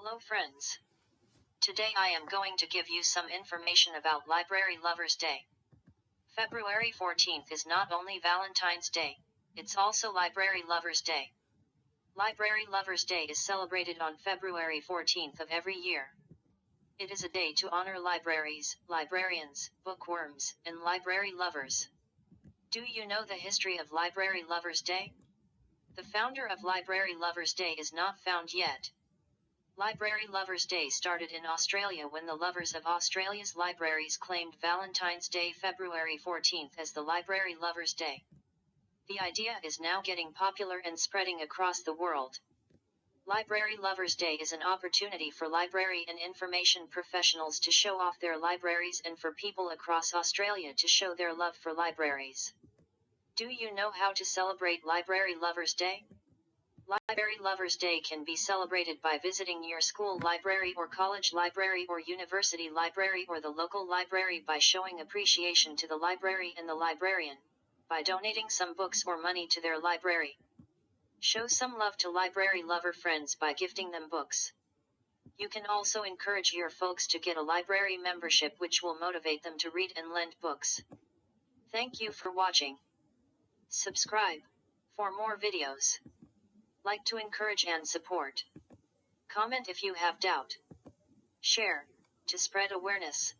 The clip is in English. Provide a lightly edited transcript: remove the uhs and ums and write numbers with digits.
Hello friends. Today I am going to give you some information about Library Lovers Day. February 14th is not only Valentine's Day, it's also Library Lovers Day. Library Lovers Day is celebrated on February 14th of every year. It is a day to honor libraries, librarians, bookworms, and library lovers. Do you know the history of Library Lovers Day? The founder of Library Lovers Day is not found yet. Library Lovers Day started in Australia when the lovers of Australia's libraries claimed Valentine's Day February 14th as the Library Lovers Day. The idea is now getting popular and spreading across the world. Library Lovers Day is an opportunity for library and information professionals to show off their libraries and for people across Australia to show their love for libraries. Do you know how to celebrate Library Lovers Day? Library Lovers Day can be celebrated by visiting your school library or college library or university library or the local library by showing appreciation to the library and the librarian, by donating some books or money to their library. Show some love to library lover friends by gifting them books. You can also encourage your folks to get a library membership which will motivate them to read and lend books. Thank you for watching. Subscribe for more videos. Like to encourage and support. Comment if you have doubt. Share to spread awareness.